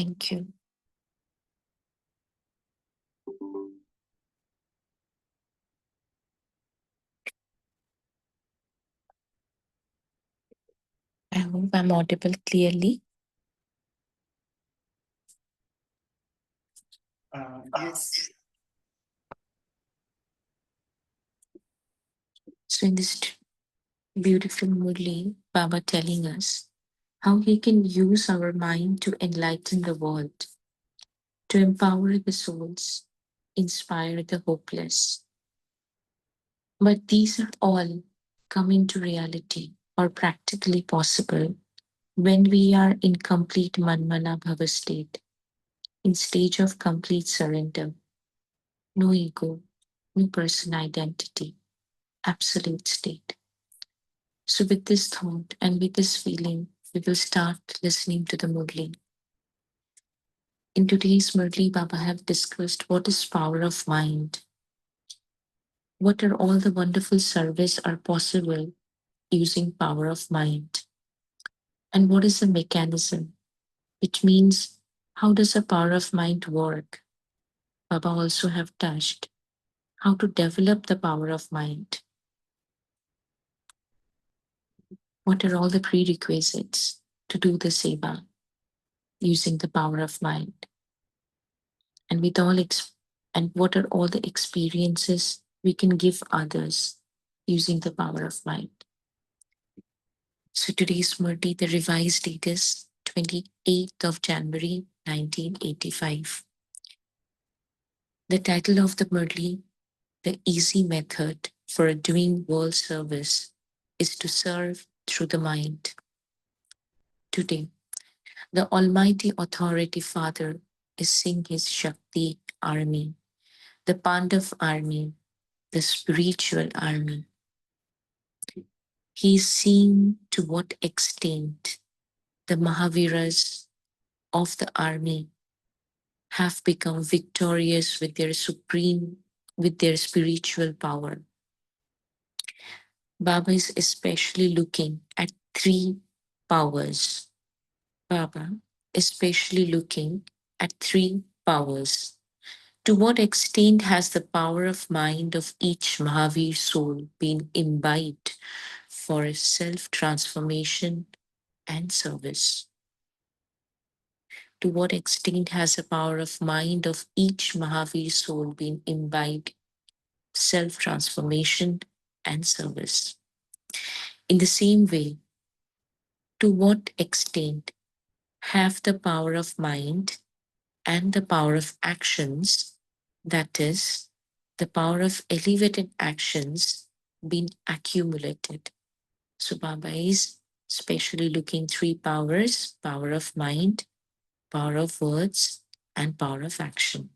Thank you. I hope I'm audible clearly. Yes. So, in this beautiful Murli, Baba telling us how he can use our mind to enlighten the world, to empower the souls, inspire the hopeless. But these are all coming to reality or practically possible when we are in complete Manmana Bhava state, in stage of complete surrender, no ego, no person identity, absolute state. So, with this thought and with this feeling, we will start listening to the Murli. In today's Murli, Baba have discussed what is power of mind, what are all the wonderful service are possible using power of mind, and what is the mechanism, which means how does the power of mind work. Baba also have touched how to develop the power of mind. What are all the prerequisites to do the seva using the power of mind? And with all and what are all the experiences we can give others using the power of mind? So today's Murti, the revised date is 28th of January 1985. The title of the Murli, the easy method for doing world service, is to serve through the mind. Today, the Almighty Authority Father is seeing his Shakti army, the Pandav army, the spiritual army. He is seeing to what extent the Mahaviras of the army have become victorious with their spiritual power. Baba is especially looking at three powers. Baba especially looking at three powers. To what extent has the power of mind of each Mahavir soul been imbibed for self-transformation and service? To what extent has the power of mind of each Mahavir soul been imbibed self-transformation and service? In the same way, to what extent have the power of mind and the power of actions, that is, the power of elevated actions, been accumulated? So Baba is especially looking three powers: power of mind, power of words, and power of action.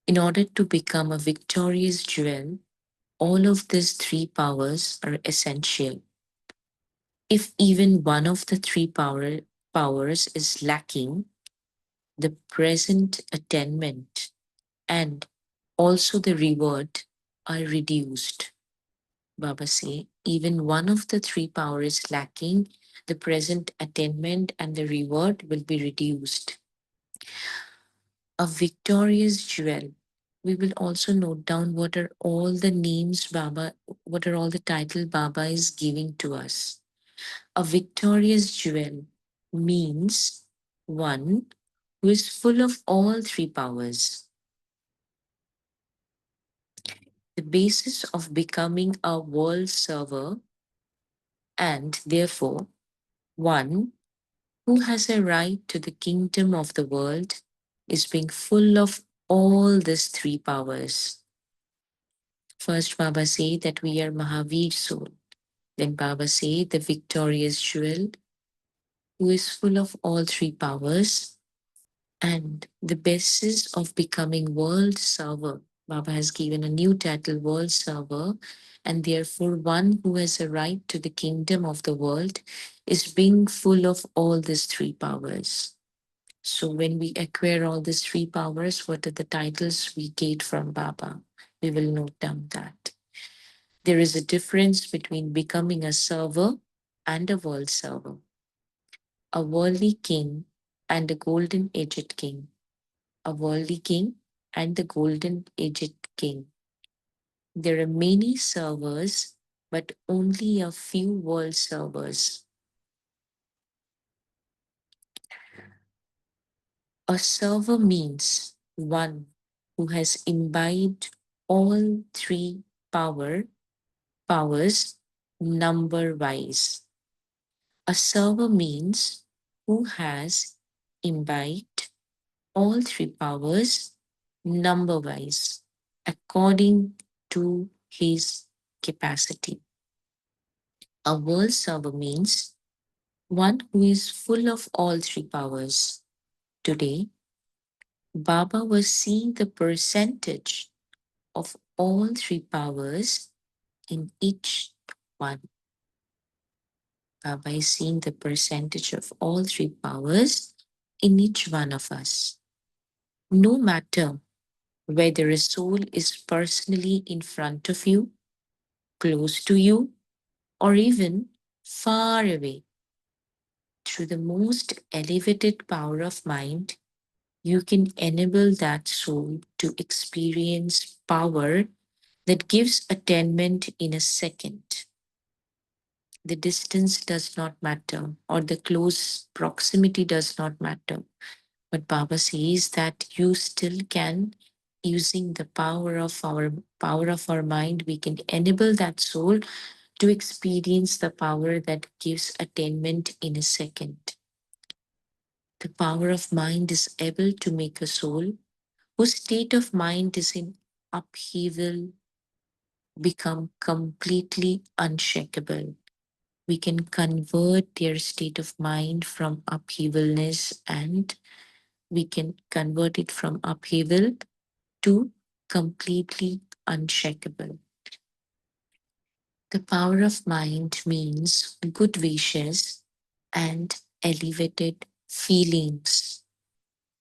In order to become a victorious jewel, all of these three powers are essential. If even one of the powers is lacking, the present attainment and also the reward are reduced. Baba say, even one of the three powers is lacking, the present attainment and the reward will be reduced. A victorious jewel. We will also note down what are all the names Baba, what are all the title Baba is giving to us. A victorious jewel means one who is full of all three powers. The basis of becoming a world server, and therefore one who has a right to the kingdom of the world, is being full of all these three powers. First, Baba say that we are Mahavir soul. Then Baba say the victorious jewel who is full of all three powers. And the basis of becoming world server, Baba has given a new title, world server, and therefore one who has a right to the kingdom of the world is being full of all these three powers. So when we acquire all these three powers, what are the titles we get from Baba? We will note down that. There is a difference between becoming a server and a world server. A worldly king and a golden aged king, a worldly king and the golden aged king. There are many servers, but only a few world servers. A server means one who has imbibed all three powers number wise. A server means who has imbibed all three powers number wise according to his capacity. A world server means one who is full of all three powers. Today, Baba was seeing the percentage of all three powers in each one. Baba is seeing the percentage of all three powers in each one of us. No matter whether a soul is personally in front of you, close to you, or even far away, through the most elevated power of mind, you can enable that soul to experience power that gives attainment in a second. The distance does not matter, or the close proximity does not matter. But Baba says that you still can, using the power of our mind, we can enable that soul to experience the power that gives attainment in a second. The power of mind is able to make a soul whose state of mind is in upheaval become completely unshakable. We can convert their state of mind from upheavalness, and we can convert it from upheaval to completely unshakable. The power of mind means good wishes and elevated feelings.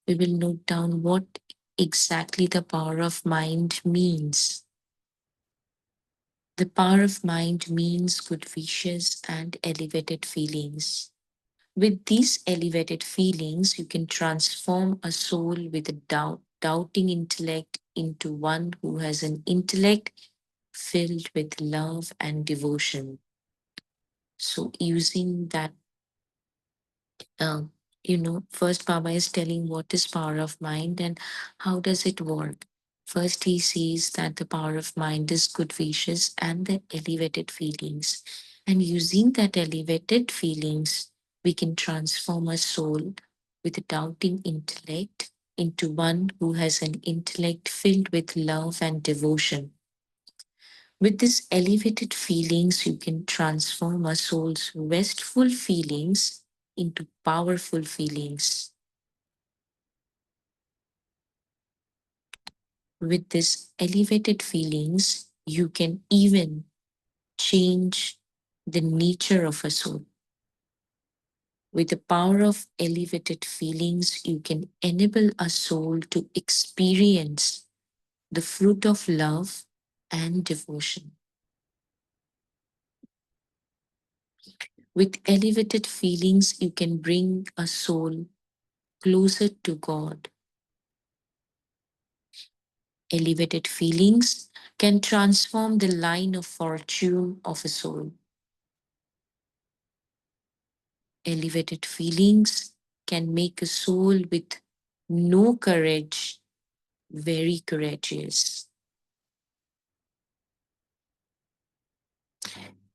We will note down what exactly the power of mind means. The power of mind means good wishes and elevated feelings. With these elevated feelings, you can transform a soul with a doubting intellect into one who has an intellect filled with love and devotion. So, using that, uh, first Baba is telling what is power of mind and how does it work. First, he sees that the power of mind is good wishes and the elevated feelings. And using that elevated feelings, we can transform a soul with a doubting intellect into one who has an intellect filled with love and devotion. With these elevated feelings, you can transform a soul's restful feelings into powerful feelings. With these elevated feelings, you can even change the nature of a soul. With the power of elevated feelings, you can enable a soul to experience the fruit of love and devotion. With elevated feelings, you can bring a soul closer to God. Elevated feelings can transform the line of fortune of a soul. Elevated feelings can make a soul with no courage very courageous.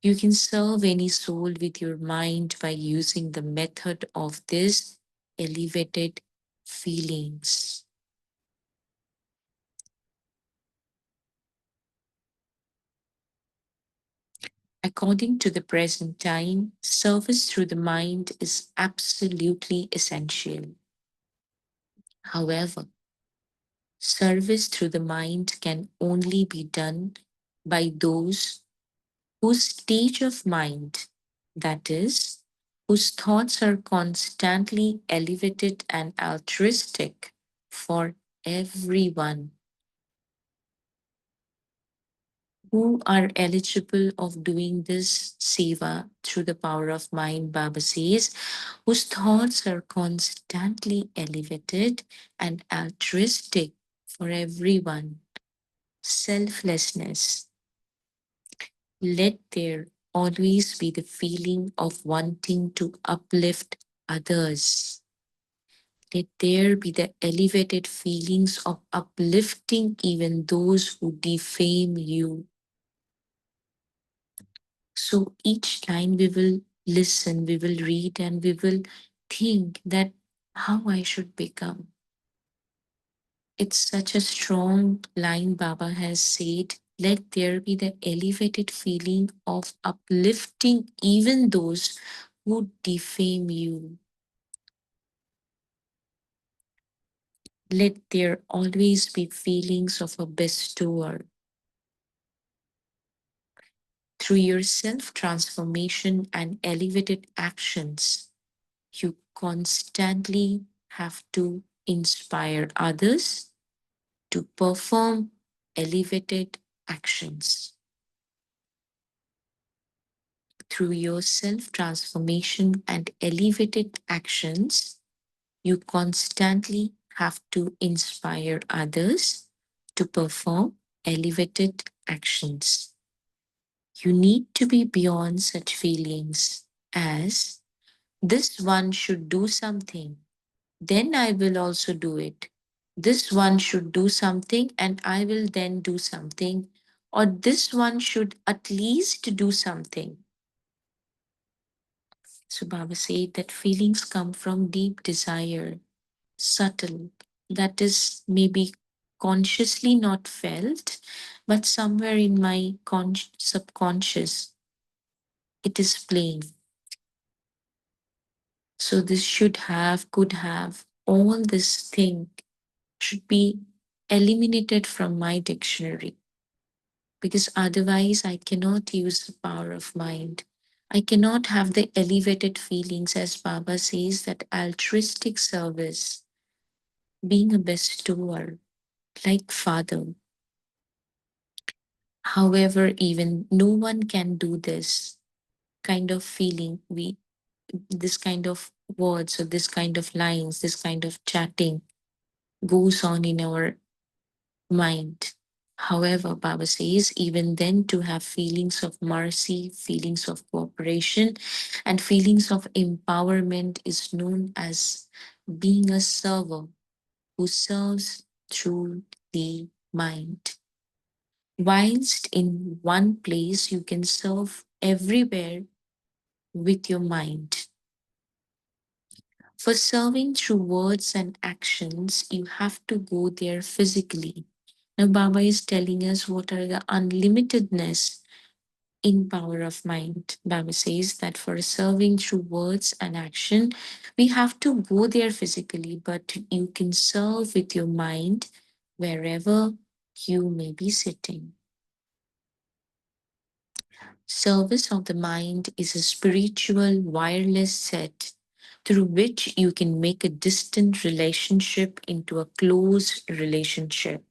You can serve any soul with your mind by using the method of this elevated feelings. According to the present time, service through the mind is absolutely essential. However, service through the mind can only be done by those whose stage of mind, that is, whose thoughts are constantly elevated and altruistic for everyone. who are eligible of doing this seva through the power of mind, Baba says, whose thoughts are constantly elevated and altruistic for everyone. Selflessness. Let there always be the feeling of wanting to uplift others. Let there be the elevated feelings of uplifting even those who defame you. So each time we will listen, we will read, and we will think that how I should become. It's such a strong line Baba has said. Let there be the elevated feeling of uplifting even those who defame you. Let there always be feelings of a bestower. Through your self transformation and elevated actions, you constantly have to inspire others to perform elevated actions. Through your self transformation and elevated actions, you constantly have to inspire others to perform elevated actions. You need to be beyond such feelings as this one should do something, then I will also do it. This one should do something and I will then do something. Or this one should at least do something. So Baba said that feelings come from deep desire, subtle, that is maybe consciously not felt, but somewhere in my subconscious, it is plain. So this should have, could have, all this thing should be eliminated from my dictionary, because otherwise I cannot use the power of mind. I cannot have the elevated feelings, as Baba says, that altruistic service, being a bestower, like Father. However, even no one can do this kind of feeling. This kind of words or this kind of lines, this kind of chatting goes on in our mind. However, Baba says, even then, to have feelings of mercy, feelings of cooperation, and feelings of empowerment is known as being a server who serves through the mind. Whilst in one place, you can serve everywhere with your mind. For serving through words and actions, you have to go there physically. Now, Baba is telling us what are the unlimitedness in power of mind. Baba says that for serving through words and action, we have to go there physically, but you can serve with your mind wherever you may be sitting. Service of the mind is a spiritual wireless set through which you can make a distant relationship into a close relationship.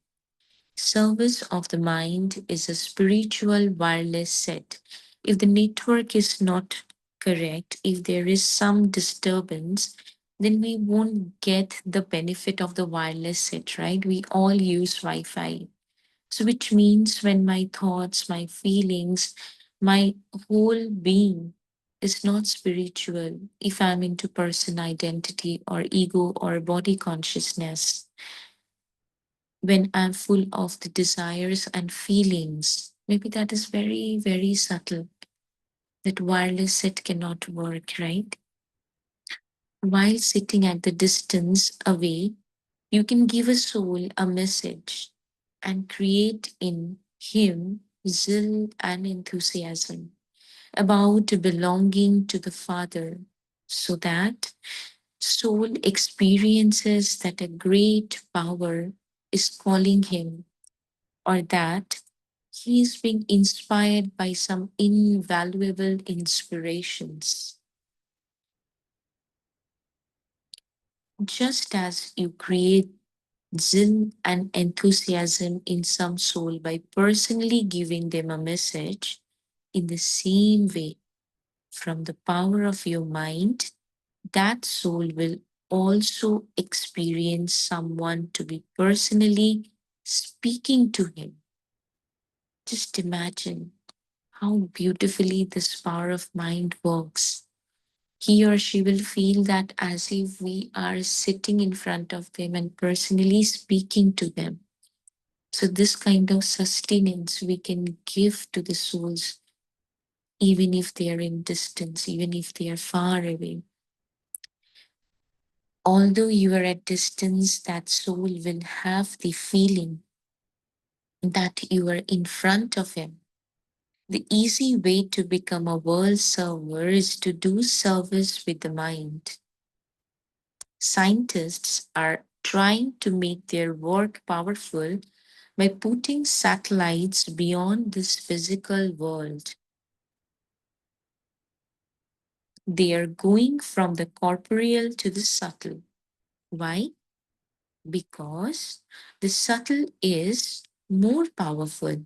Service of the mind is a spiritual wireless set. If the network is not correct, if there is some disturbance, then we won't get the benefit of the wireless set, right? We all use Wi Fi. So, which means when my thoughts, my feelings, my whole being is not spiritual, if I'm into person identity or ego or body consciousness, when I'm full of the desires and feelings, maybe that is very, very subtle. That wireless set cannot work, right? While sitting at the distance away, you can give a soul a message and create in him zeal and enthusiasm about belonging to the Father, so that soul experiences that a great power is calling him, or that he is being inspired by some invaluable inspirations. Just as you create zeal and enthusiasm in some soul by personally giving them a message. In the same way, from the power of your mind, that soul will also experience someone to be personally speaking to him. Just imagine how beautifully this power of mind works. He or she will feel that as if we are sitting in front of them and personally speaking to them. So, this kind of sustenance we can give to the souls, even if they are in distance, even if they are far away. Although you are at distance, that soul will have the feeling that you are in front of him. The easy way to become a world server is to do service with the mind. Scientists are trying to make their work powerful by putting satellites beyond this physical world. They are going from the corporeal to the subtle. Why? Because the subtle is more powerful.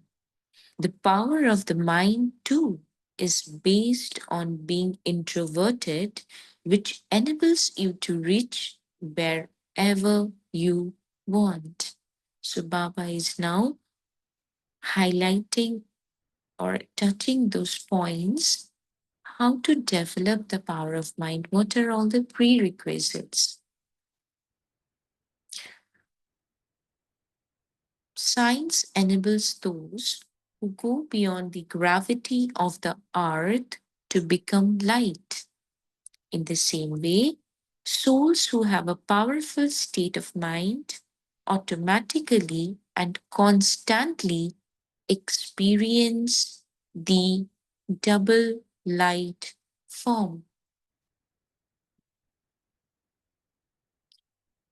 The power of the mind, too, is based on being introverted, which enables you to reach wherever you want. So, Baba is now highlighting or touching those points. How to develop the power of mind? What are all the prerequisites? Science enables those who go beyond the gravity of the earth to become light. In the same way, souls who have a powerful state of mind automatically and constantly experience the double light form.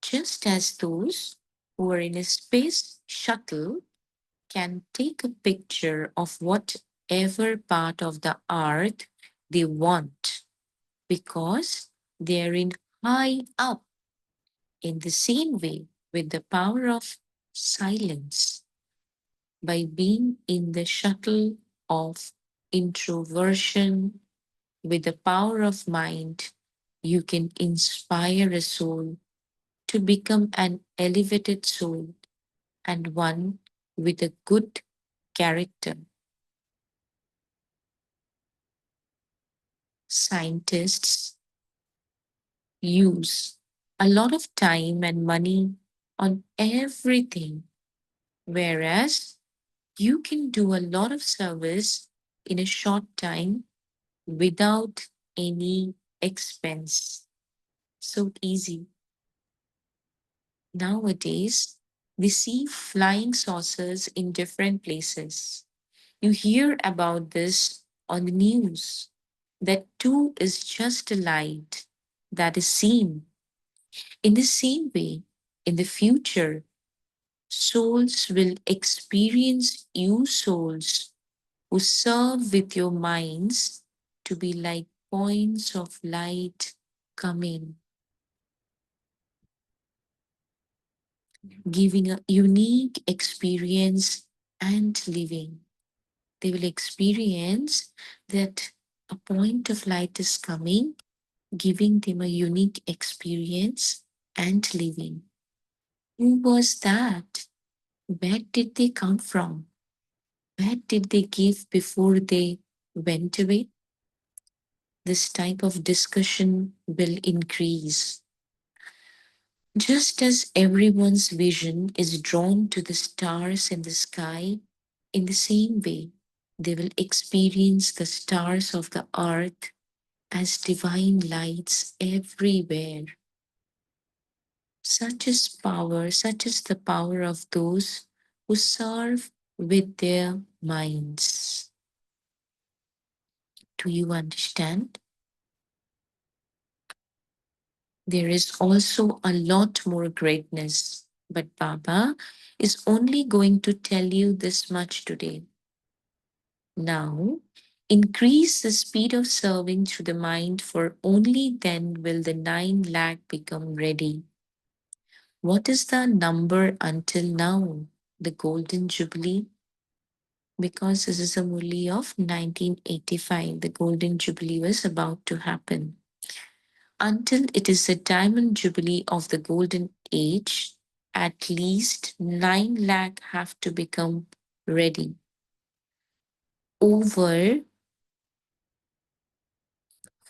Just as those who are in a space shuttle can take a picture of whatever part of the earth they want because they're in high up. In the same way, with the power of silence, by being in the shuttle of introversion, with the power of mind, you can inspire a soul to become an elevated soul and one with a good character. Scientists use a lot of time and money on everything, whereas you can do a lot of service in a short time without any expense. So easy. Nowadays, we see flying saucers in different places. You hear about this on the news. That too is just a light that is seen. In the same way, in the future, souls will experience you souls who serve with your minds to be like points of light coming, giving a unique experience and living. They will experience that a point of light is coming, giving them a unique experience and living. Who was that? Where did they come from? Where did they give before they went away? This type of discussion will increase. Just as everyone's vision is drawn to the stars in the sky, in the same way, they will experience the stars of the earth as divine lights everywhere. Such is the power of those who serve with their minds. Do you understand? There is also a lot more greatness, but Baba is only going to tell you this much today. Now, increase the speed of serving through the mind, for only then will the 9 lakh become ready. What is the number until now? The Golden Jubilee? Because this is a Murli of 1985. The Golden Jubilee was about to happen. Until it is the Diamond Jubilee of the Golden Age, at least 9 lakh have to become ready. Over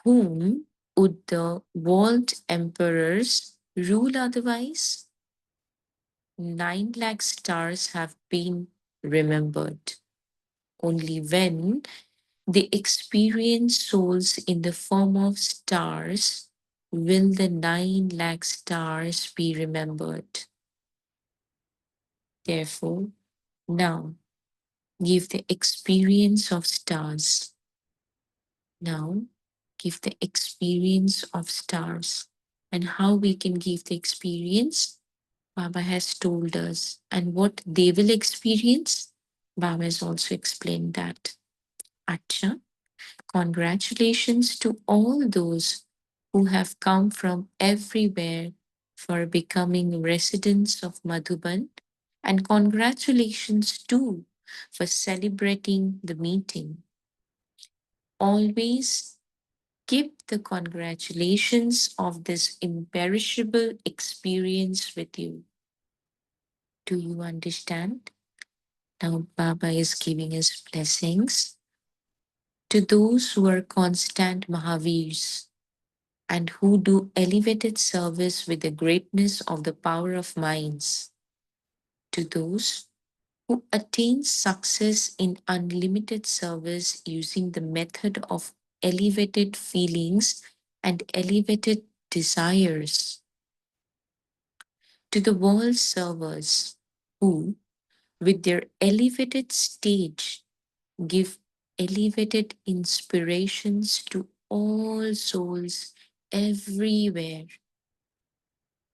whom would the world emperors rule otherwise? 9 lakh stars have been remembered. Only when they experience souls in the form of stars will the 9 lakh stars be remembered. Therefore, now give the experience of stars. Now give the experience of stars. And how we can give the experience? Baba has told us. And what they will experience? Baba has also explained that. Acha, congratulations to all those who have come from everywhere for becoming residents of Madhuban, and congratulations too for celebrating the meeting. Always keep the congratulations of this imperishable experience with you. Do you understand? Now Baba is giving his blessings to those who are constant Mahavirs and who do elevated service with the greatness of the power of minds, to those who attain success in unlimited service using the method of elevated feelings and elevated desires, to the world servers who, with their elevated stage, give elevated inspirations to all souls everywhere,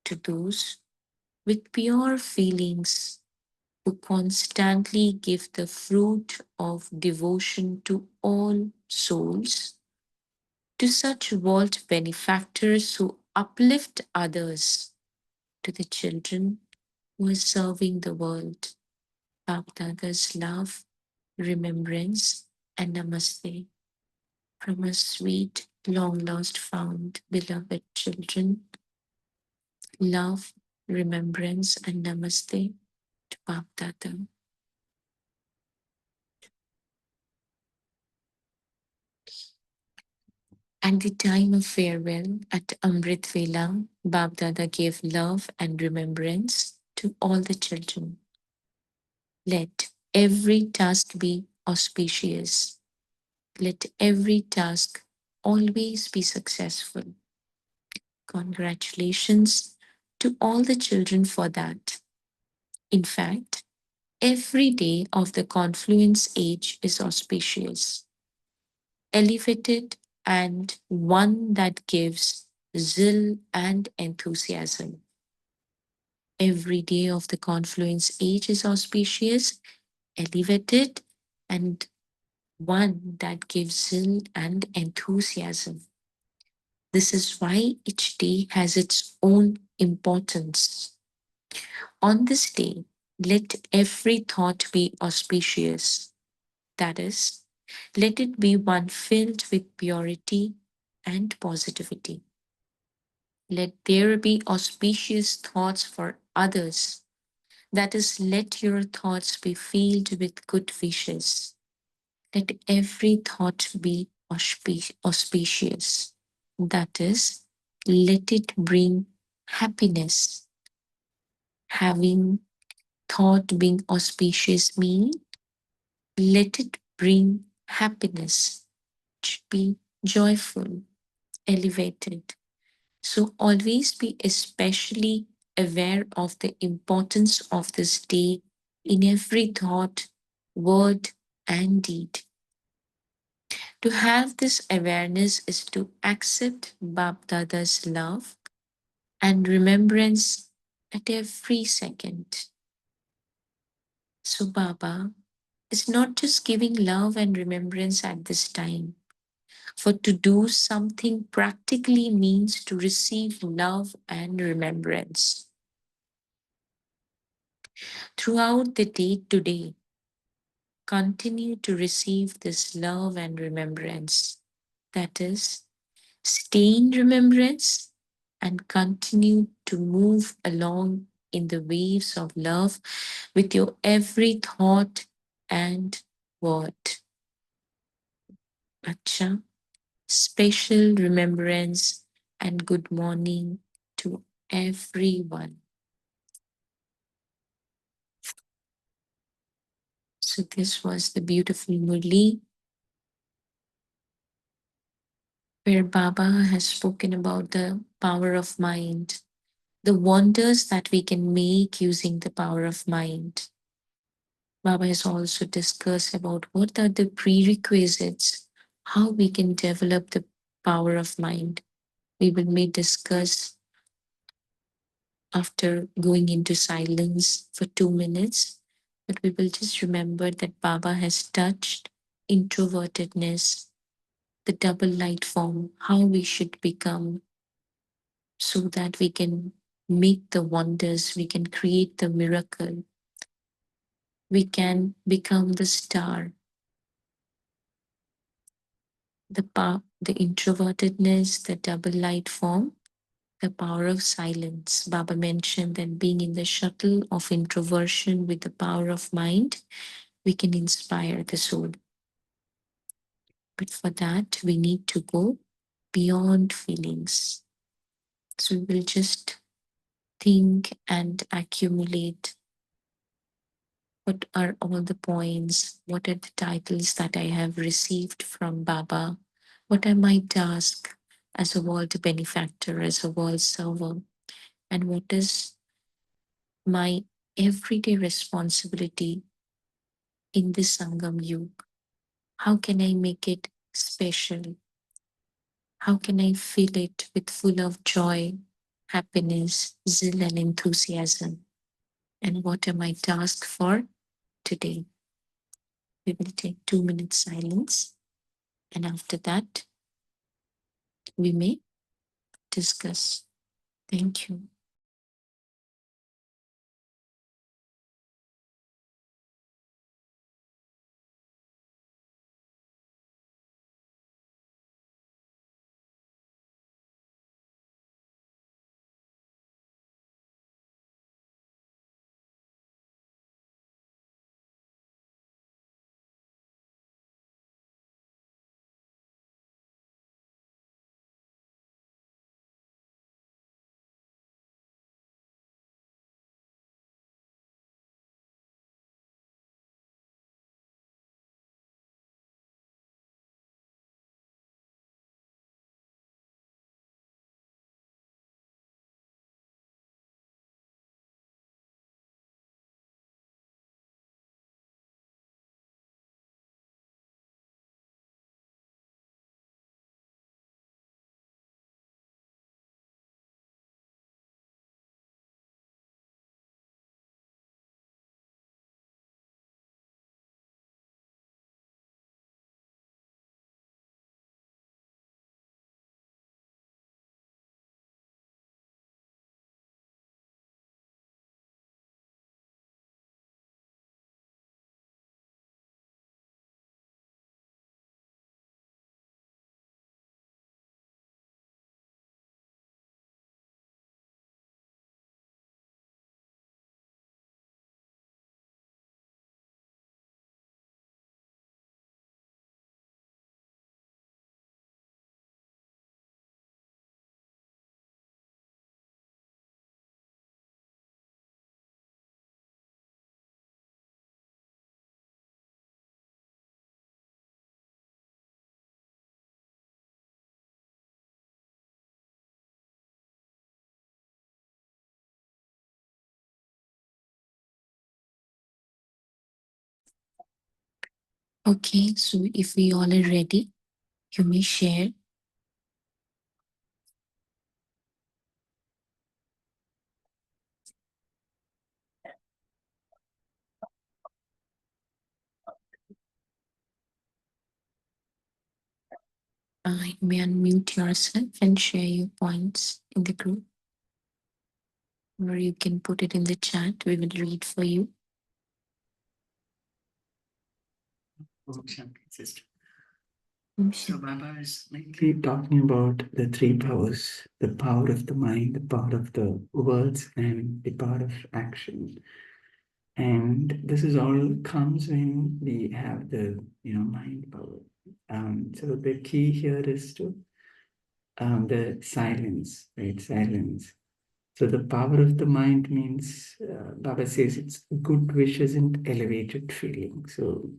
to those with pure feelings who constantly give the fruit of devotion to all souls, to such world benefactors who uplift others, to the children who are serving the world. Bapdada's love, remembrance, and namaste from our sweet, long lost found, beloved children. Love, remembrance, and namaste to Bapdada. At the time of farewell at Amrit Vela, Bapdada gave love and remembrance to all the children. Let every task be auspicious. Let every task always be successful. Congratulations to all the children for that. In fact, every day of the confluence age is auspicious, elevated, and one that gives zeal and enthusiasm. Every day of the confluence age is auspicious, elevated, and one that gives zeal and enthusiasm. This is why each day has its own importance. On this day, let every thought be auspicious. That is, let it be one filled with purity and positivity. Let there be auspicious thoughts for others. That is, let your thoughts be filled with good wishes. Let every thought be auspicious. That is, let it bring happiness. Having thought being auspicious means let it bring happiness, be joyful, elevated. So always be especially aware of the importance of this day in every thought, word, and deed. To have this awareness is to accept Bapdada's love and remembrance at every second. So Baba is not just giving love and remembrance at this time. For to do something practically means to receive love and remembrance. Throughout the day today, continue to receive this love and remembrance. That is, stay in remembrance and continue to move along in the waves of love with your every thought and word. Acha, special remembrance and good morning to everyone. So, this was the beautiful Murli, where Baba has spoken about the power of mind, the wonders that we can make using the power of mind. Baba has also discussed about what are the prerequisites, how we can develop the power of mind. We will may discuss after going into silence for 2 minutes, but we will just remember that Baba has touched introvertedness, the double light form, how we should become so that we can make the wonders, we can create the miracle, we can become the star, the introvertedness, the double light form, the power of silence. Baba mentioned that being in the shuttle of introversion with the power of mind, we can inspire the soul. But for that, we need to go beyond feelings. So we will just think and accumulate what are all the points, what are the titles that I have received from Baba, what are my tasks as a world benefactor, as a world server, and what is my everyday responsibility in this Sangam Yug. How can I make it special? How can I fill it with full of joy, happiness, zeal, and enthusiasm? And what are my tasks for today? We will take 2 minutes silence, and after that, we may discuss. Thank you. Okay, so if we all are ready, you may share. You may unmute yourself and share your points in the group. or you can put it in the chat. We will read for you. Sister. So Baba is mainly talking about the three powers, the power of the mind, the power of the words, and the power of action. And this is all comes when we have the mind power. So the key here is to the silence, right? Silence. So the power of the mind means Baba says it's good wishes and elevated feeling. So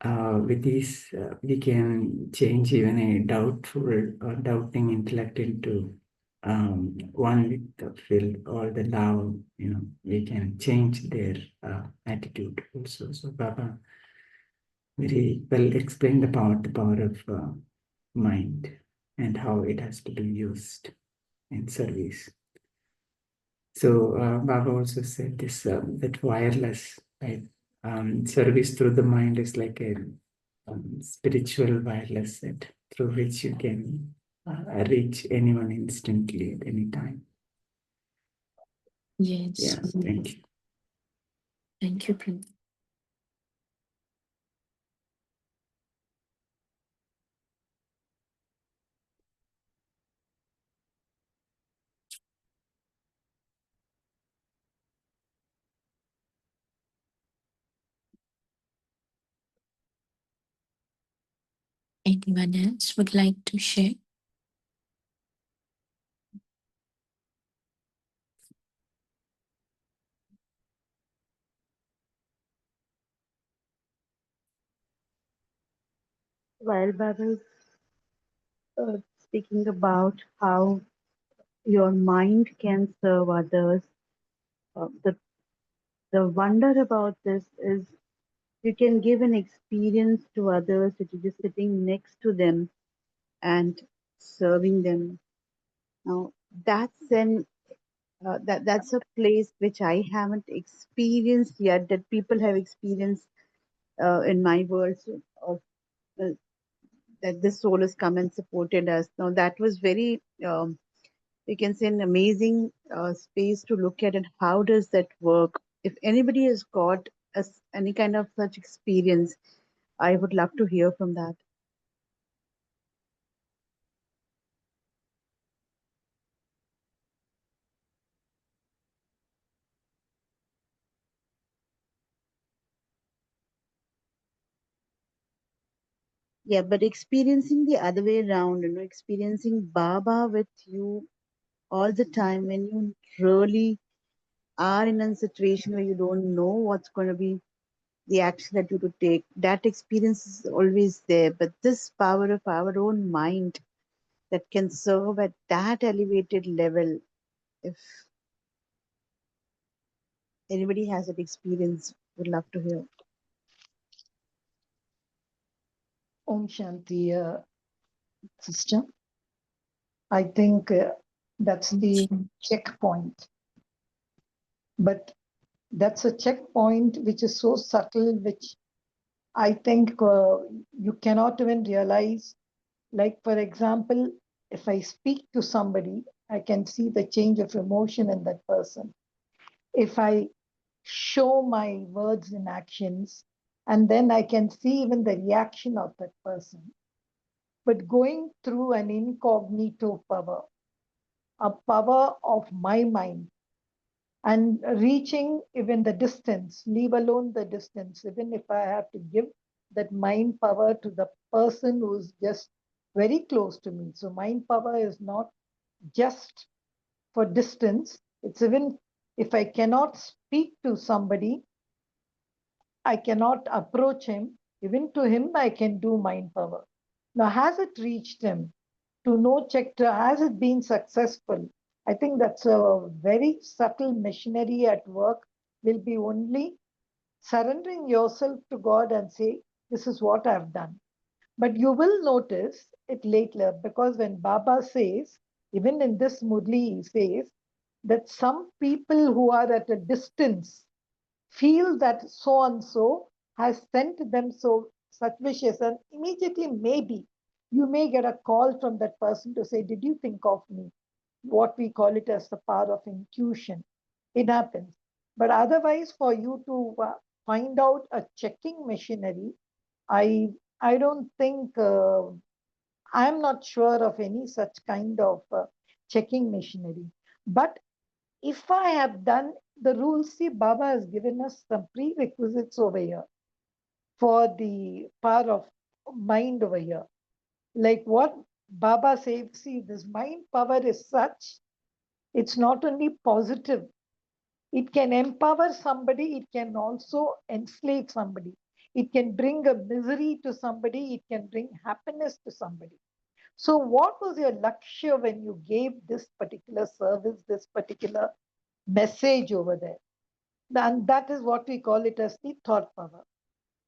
with these, we can change even a doubtful or doubting intellect into one with the field or the love. We can change their attitude also. So Baba very well explained the power of mind and how it has to be used in service. So Baba also said this that wireless, right? Service through the mind is like a spiritual wireless set through which you can reach anyone instantly at any time. Yes. Yes, thank you. Thank you, Prabhu. Anyone else would like to share? While Baba is speaking about how your mind can serve others, the wonder about this is you can give an experience to others that you're just sitting next to them and serving them. Now that's a place which I haven't experienced yet, that people have experienced in my world of uh, that this soul has come and supported us. Now that was very we can say an amazing space to look at, and how does that work. If anybody has got any kind of such experience, I would love to hear from that. Yeah, but experiencing the other way around, experiencing Baba with you all the time when you really are in a situation where you don't know what's going to be the action that you to take, that experience is always there. But this power of our own mind that can serve at that elevated level, if anybody has that experience, would love to hear. Om Shanti, sister. I think that's the checkpoint. But that's a checkpoint which is so subtle, which I think you cannot even realize. Like, for example, if I speak to somebody, I can see the change of emotion in that person. If I show my words in actions, and then I can see even the reaction of that person. But going through an incognito power, a power of my mind, and reaching even the distance, leave alone the distance, even if I have to give that mind power to the person who's just very close to me. So mind power is not just for distance, it's even if I cannot speak to somebody, I cannot approach him, even to him I can do mind power. Now, has it reached him? To know check, has it been successful? I think that's a very subtle machinery at work, will be only surrendering yourself to God and say, this is what I've done. But you will notice it later, because when Baba says, even in this Murli, he says that some people who are at a distance feel that so and so has sent them such wishes, and immediately maybe you may get a call from that person to say, did you think of me? what we call it as the power of intuition. It happens. But otherwise, for you to find out a checking machinery, I I don't think I'm not sure of any such kind of checking machinery. But if I have done the rules, see, Baba has given us some prerequisites over here for the power of mind over here. Like what Baba says, see, this mind power is such, it's not only positive, it can empower somebody, it can also enslave somebody. It can bring a misery to somebody, it can bring happiness to somebody. So, what was your lakshya when you gave this particular service, this particular message over there? And that is what we call it as the thought power.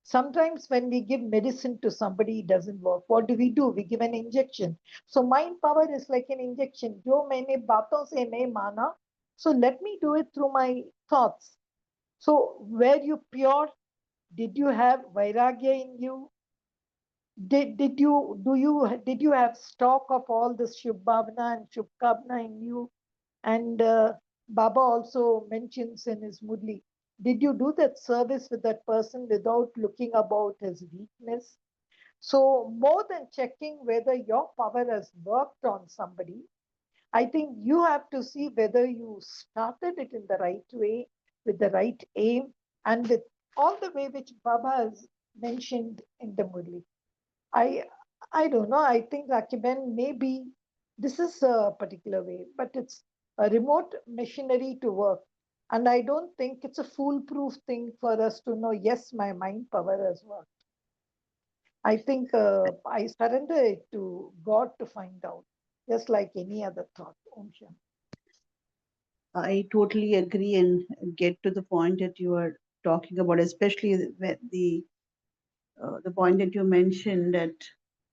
Sometimes when we give medicine to somebody, it doesn't work. What do? We give an injection. So mind power is like an injection. Jo maine baaton se nahi mana. So let me do it through my thoughts. So were you pure? Did you have vairagya in you? Did you have stock of all this shubhavna and shubkavna in you? And Baba also mentions in his Murli, did you do that service with that person without looking about his weakness? So, more than checking whether your power has worked on somebody, I think you have to see whether you started it in the right way, with the right aim, and with all the way which Baba has mentioned in the Murli. I I don't know. I think Rakiben maybe this is a particular way, but it's a remote machinery to work. And I don't think it's a foolproof thing for us to know, yes, my mind power has worked. I think I surrender it to God to find out, just like any other thought. Om Shanti. I totally agree and get to the point that you are talking about, especially the point that you mentioned that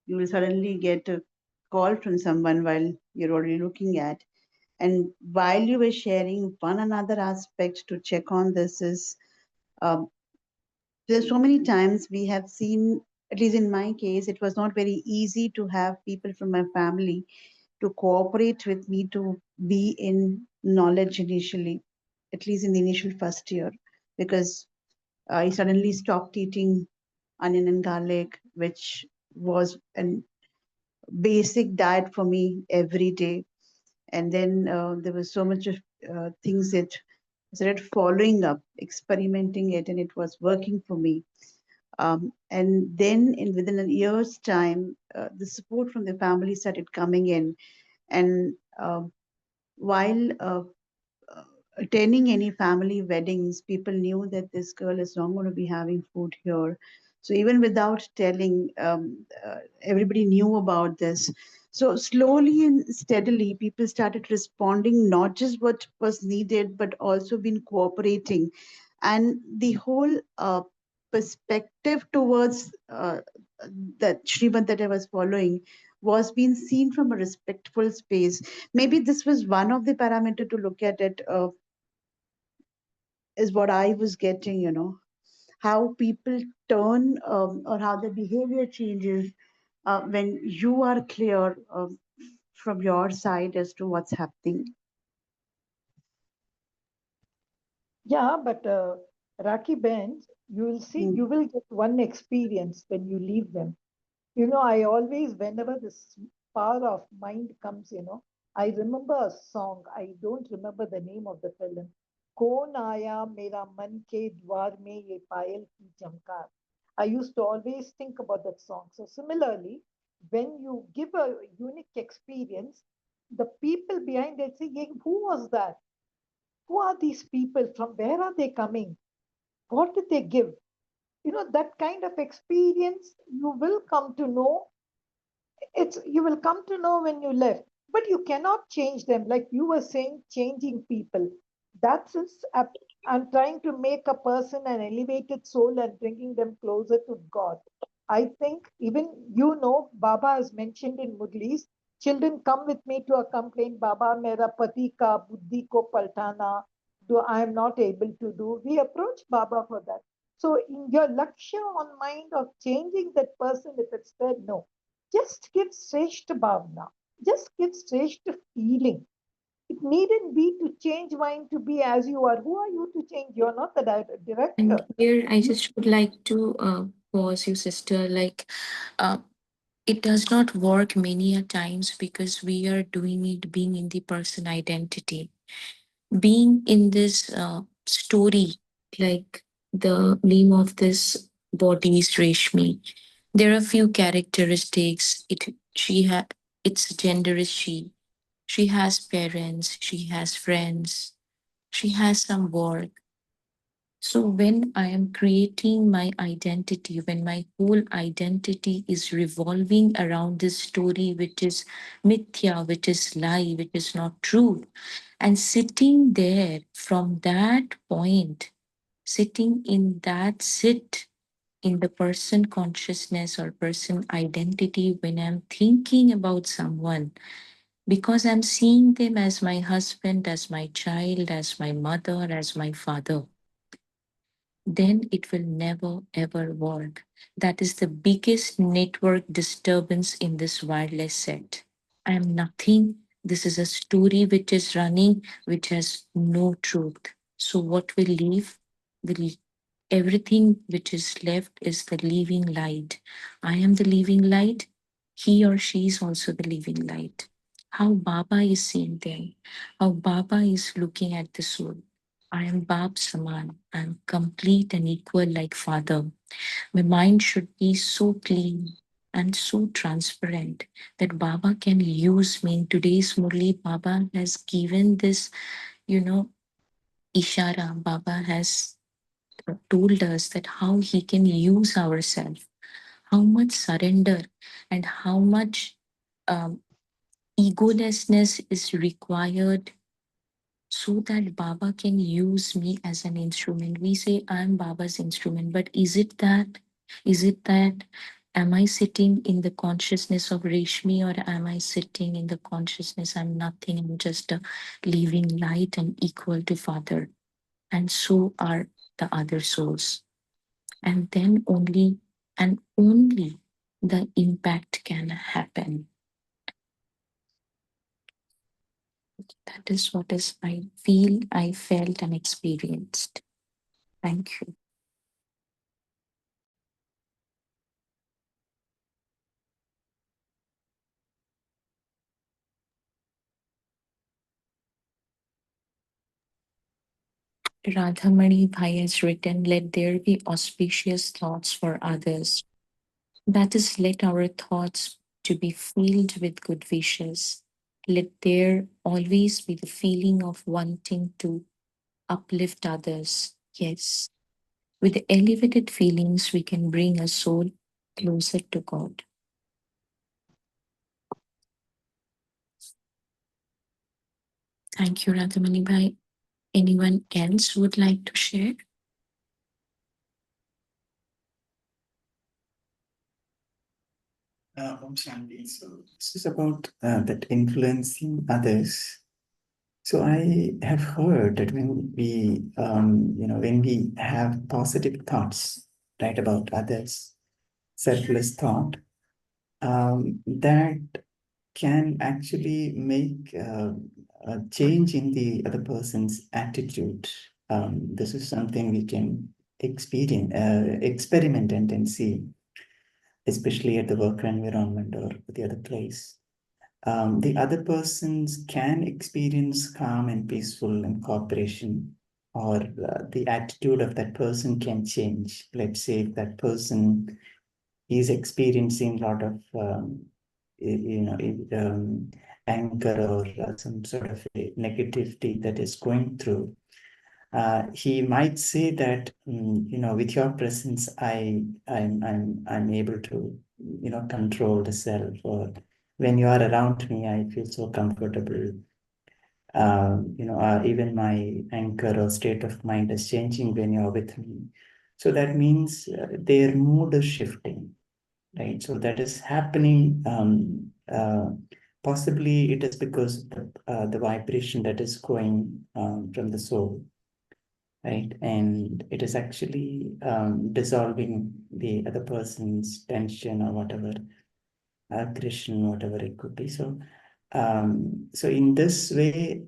you will suddenly get a call from someone while you're already looking at. And while you were sharing, one another aspect to check on this is um, there's so many times we have seen, at least in my case, it was not very easy to have people from my family to cooperate with me to be in knowledge initially, at least in the initial first year, because I suddenly stopped eating onion and garlic, which was a basic diet for me every day. And then there was so much of things that I started following up, experimenting it, and it was working for me. And then within a year's time, the support from the family started coming in. And while attending any family weddings, people knew that this girl is not going to be having food here. So even without telling, everybody knew about this. So slowly and steadily, people started responding, not just what was needed, but also been cooperating. And the whole perspective towards that Srimad that I was following was being seen from a respectful space. Maybe this was one of the parameter to look at it, is what I was getting, how people turn, or how the behavior changes when you are clear from your side as to what's happening. Yeah, but Raki Ben, you will see, you will get one experience when you leave them. I always, whenever this power of mind comes, I remember a song. I don't remember the name of the film. Kaun aaya mera man ke dwar mein ye payal ki chamkar. I used to always think about that song. So similarly, when you give a unique experience, the people behind it say, "Ye, who was that? Who are these people? From where are they coming? What did they give?" That kind of experience you will come to know. It's you will come to know when you left, but you cannot change them, like you were saying, changing people. That's is I'm trying to make a person an elevated soul and bringing them closer to God. I think even Baba has mentioned in Mudlis, children come with me to a complaint, Baba mera pati ka buddhi ko paltana, do I am not able to do. We approach Baba for that. So in your lakshya on mind of changing that person, if it's there, no, just give Sreshta Bhavna. Just give Sreshta feeling. It needn't be to change mind to be as you are. Who are you to change? You're not the director. And here I just would like to pause you, sister. Like, it does not work many a times because we are doing it being in the person identity, being in this story. Like the name of this body is Reshmi. There are few characteristics. Its gender is she. She has parents. She has friends. She has some work. So when I am creating my identity, when my whole identity is revolving around this story, which is mithya, which is lie, which is not true, and sitting there from that point, sitting in that sit in the person consciousness or person identity, when I'm thinking about someone, because I'm seeing them as my husband, as my child, as my mother, as my father, then it will never ever work. That is the biggest network disturbance in this wireless set. I am nothing. This is a story which is running, which has no truth. So what will leave? Will Everything which is left is the living light. I am the living light. He or she is also the living light. How Baba is seeing them, how Baba is looking at the soul. I am Bab Saman. I am complete and equal like Father. My mind should be so clean and so transparent that Baba can use me. In today's Murli, Baba has given this, Ishara. Baba has told us that how he can use ourselves, how much surrender and how much um, egolessness is required so that Baba can use me as an instrument. We say I'm Baba's instrument, but is it that? Is it that? Am I sitting in the consciousness of Reshmi, or am I sitting in the consciousness I'm nothing, I'm just a living light and equal to Father? And so are the other souls. And then only and only the impact can happen. That is what is I feel, I felt and experienced. Thank you. Radhamani Bhai has written, let there be auspicious thoughts for others. That is, let our thoughts to be filled with good wishes. Let there always be the feeling of wanting to uplift others. Yes. With elevated feelings, we can bring a soul closer to God. Thank you, Radhamani Bhai. Anyone else would like to share? Om Shanti. So this is about that influencing others. So I have heard that when we have positive thoughts, right, about others, selfless thought, that can actually make a change in the other person's attitude. This is something we can experiment and see, especially at the work environment or the other place. The other persons can experience calm and peaceful and cooperation, or the attitude of that person can change. Let's say if that person is experiencing a lot of anger or some sort of a negativity that is going through, he might say that, with your presence, I'm able to, control the self, or when you are around me, I feel so comfortable. Even my anchor or state of mind is changing when you're with me. So that means their mood is shifting, right? So that is happening. Possibly it is because the vibration that is going from the soul, right? And it is actually dissolving the other person's tension or whatever, aggression, whatever it could be. So So in this way,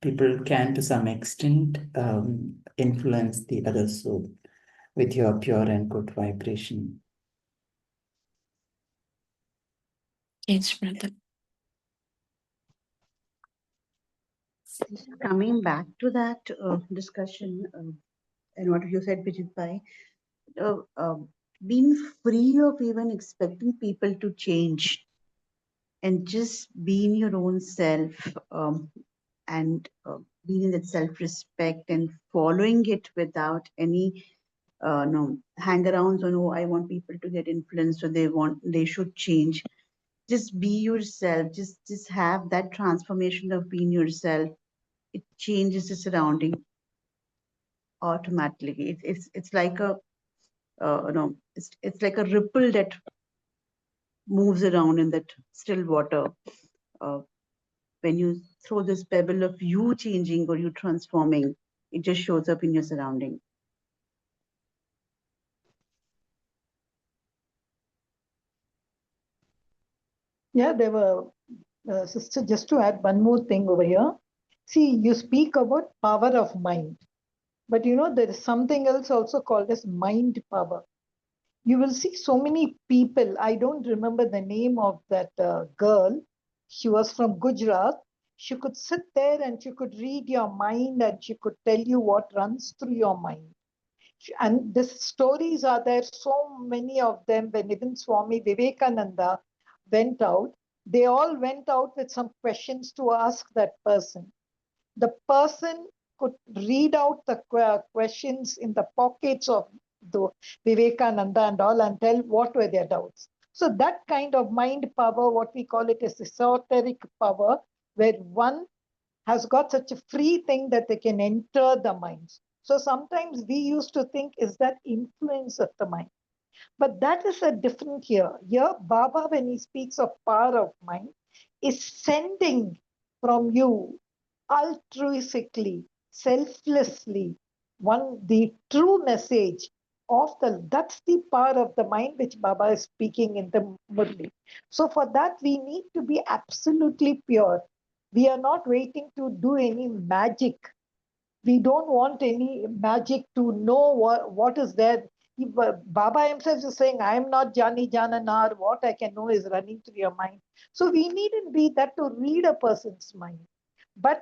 people can to some extent influence the other soul with your pure and good vibration. Yes, brother. Coming back to that discussion and what you said, Vijit Bhai, uh, uh, being free of even expecting people to change and just being your own self, and being in that self-respect and following it without any no hang-arounds on, oh, I want people to get influenced or they should change. Just be yourself. Just have that transformation of being yourself. It changes the surrounding automatically. It's like a it's like a ripple that moves around in that still water. Uh, when you throw this pebble of you changing or you transforming, it just shows up in your surrounding. Yeah, there were, sister, just to add one more thing over here. See, you speak about power of mind, but you know, there is something else also called as mind power. You will see so many people. I don't remember the name of that girl. She was from Gujarat. She could sit there and she could read your mind and she could tell you what runs through your mind. And the stories are there, so many of them. When even Swami Vivekananda went out, they all went out with some questions to ask that person. The person could read out the questions in the pockets of the Vivekananda and all and tell what were their doubts. So that kind of mind power, what we call it, is esoteric power, where one has got such a free thing that they can enter the minds. So sometimes we used to think, is that influence of the mind? But that is a different here. Here, Baba, when he speaks of power of mind, is sending from you altruistically, selflessly, the true message of that's the power of the mind which Baba is speaking in the Murli. So for that, we need to be absolutely pure. We are not waiting to do any magic. We don't want any magic to know what is there. Baba himself is saying, I am not Jani Jananar. What I can know is running through your mind. So we needn't be that to read a person's mind. But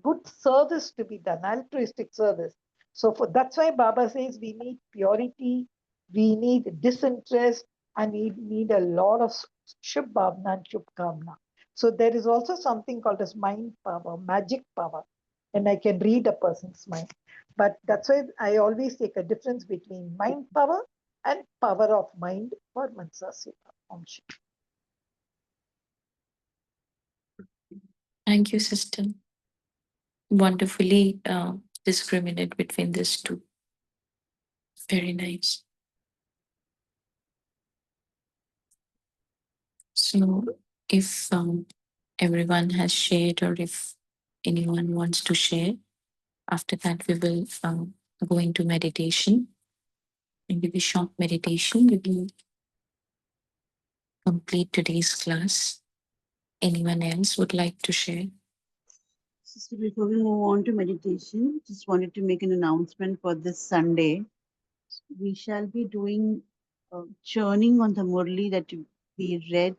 good service to be done, altruistic service. So that's why Baba says we need purity, we need disinterest, and we need a lot of Shubh Bhavna and Shubh Kamna. So there is also something called as mind power, magic power, and I can read a person's mind. But that's why I always take a difference between mind power and power of mind for Mansa Seva. Om Shanti. Thank you, sister. Wonderfully discriminate between these two. Very nice. So, if everyone has shared, or if anyone wants to share, after that we will go into meditation. And with a short meditation, we will complete today's class. Anyone else would like to share? Sister, before we move on to meditation, just wanted to make an announcement for this Sunday. We shall be doing churning on the Murli that we read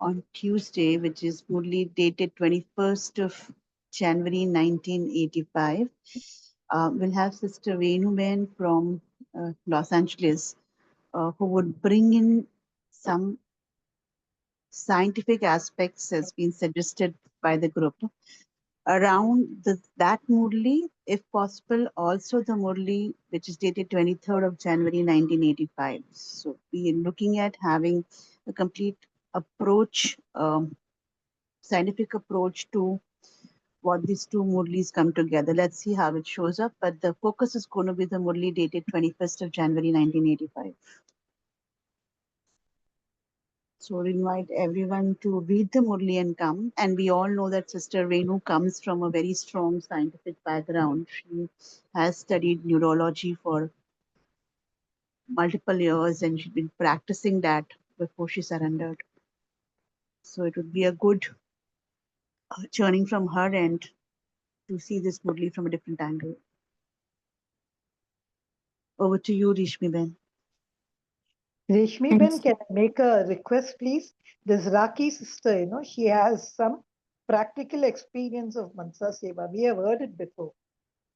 on Tuesday, which is Murli dated 21st of January 1985. We'll have Sister Venuben from Los Angeles, who would bring in some scientific aspects as been suggested by the group around that Murli, if possible, also the Murli which is dated 23rd of January 1985. So we are looking at having a complete approach, scientific approach to what these two Murlis come together. Let's see how it shows up. But the focus is going to be the Murli dated 21st of January 1985. So we invite everyone to read the Murli and come. And we all know that Sister Renu comes from a very strong scientific background. She has studied neurology for multiple years and she's been practicing that before she surrendered. So it would be a good churning from her end to see this Murli from a different angle. Over to you, Rishmi Ben. Reshmi Ben, can I make a request, please? This Raki sister, she has some practical experience of Mansa Seva. We have heard it before.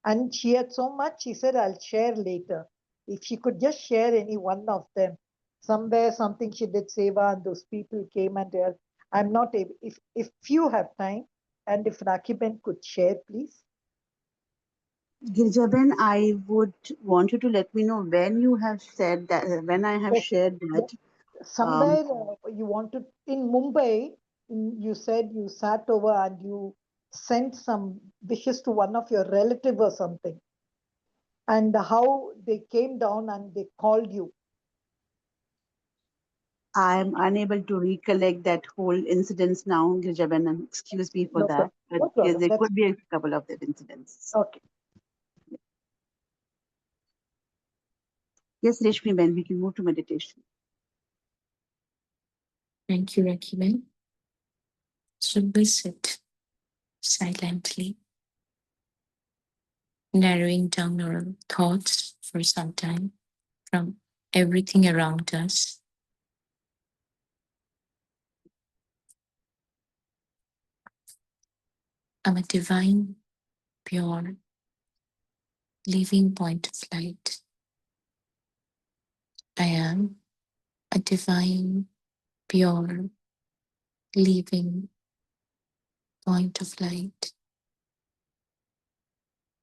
And she had so much, she said, I'll share later. If she could just share any one of them, somewhere something she did Seva and those people came and there. I'm not able, if you have time and if Raki Ben could share, please. Girjaben, I would want you to let me know when you have said that, when I have shared that. Somewhere you wanted in Mumbai, you said you sat over and you sent some wishes to one of your relative or something, and how they came down and they called you. I am unable to recollect that whole incidents now, Girjaben, and excuse me for No that. problem. But No yes, problem. there That's could be a couple of that incidents. okay. Yes, Rishmi Ben, we can move to meditation. Thank you, Rakiben. So we sit silently, narrowing down our thoughts for some time from everything around us. I'm a divine, pure, living point of light. I am a divine, pure, living point of light,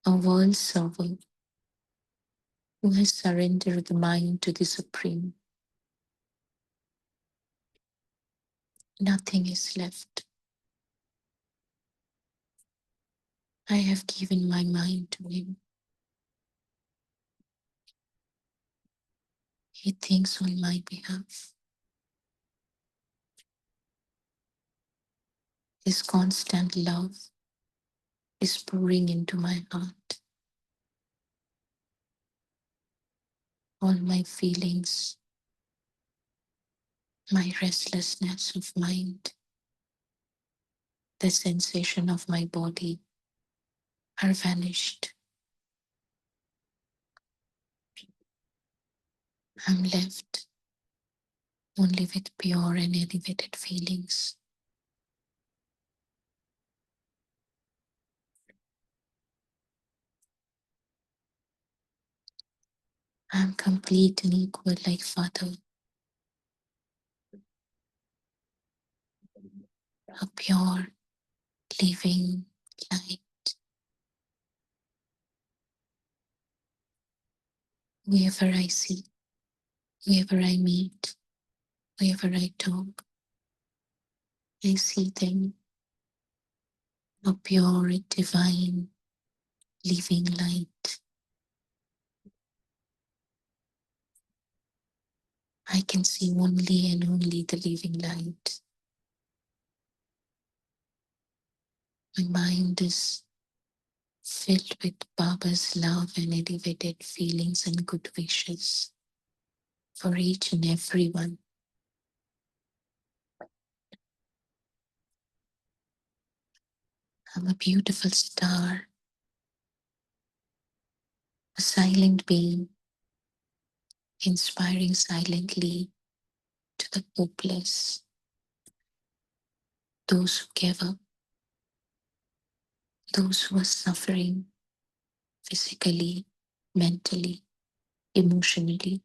a world server who has surrendered the mind to the Supreme. Nothing is left. I have given my mind to him. He thinks on my behalf. His constant love is pouring into my heart. All my feelings, my restlessness of mind, the sensation of my body are vanished. I'm left only with pure and elevated feelings. I'm complete and equal like Father, a pure, living light. Wherever I see, wherever I meet, wherever I talk, I see them, a pure, divine, living light. I can see only and only the living light. My mind is filled with Baba's love and elevated feelings and good wishes for each and every one. I'm a beautiful star, a silent being, inspiring silently to the hopeless, those who give up, those who are suffering physically, mentally, emotionally.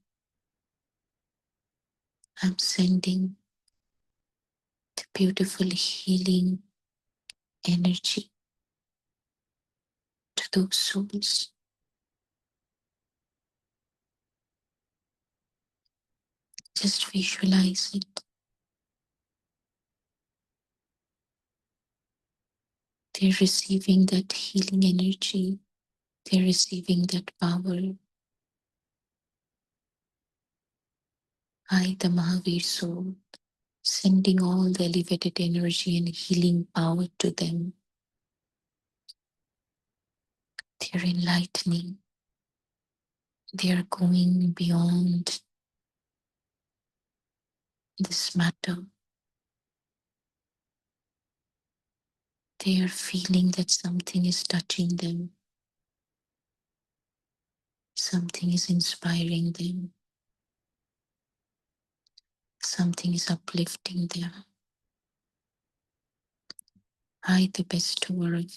I'm sending the beautiful healing energy to those souls. Just visualize it. They're receiving that healing energy. They're receiving that power. I, the Mahavir soul, sending all the elevated energy and healing power to them. They're enlightening. They are going beyond this matter. They are feeling that something is touching them, something is inspiring them, something is uplifting them. I, the bestower of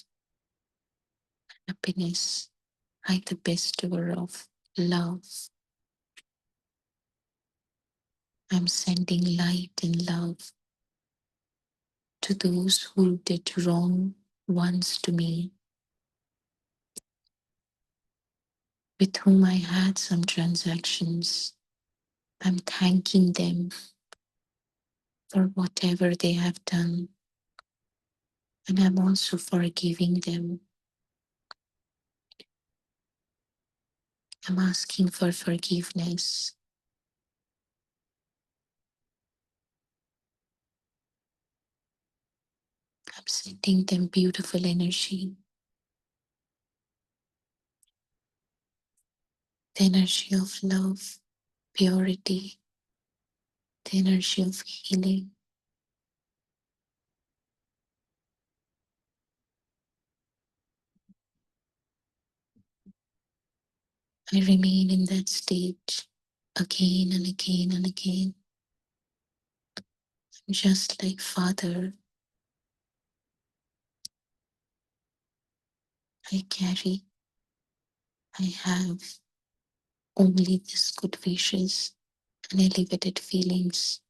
happiness, I, the bestower of love, I'm sending light and love to those who did wrong once to me, with whom I had some transactions. I'm thanking them for whatever they have done, and I'm also forgiving them. I'm asking for forgiveness. I'm sending them beautiful energy, the energy of love, purity, the energy of healing. I remain in that state again and again and again. I'm just like Father. I carry, I have only this good wishes and elevated feelings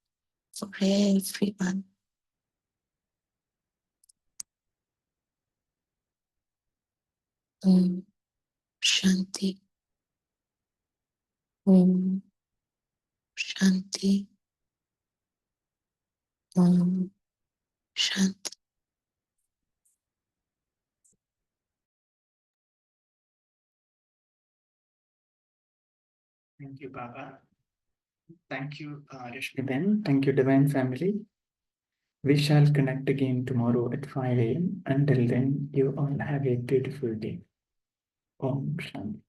for everyone. Om Shanti. Om Shanti. Om Shanti. Thank you, Baba. Thank you, Rashmi. Thank you, Divine Family. We shall connect again tomorrow at 5 a.m. Until then, you all have a beautiful day. Om Shanti.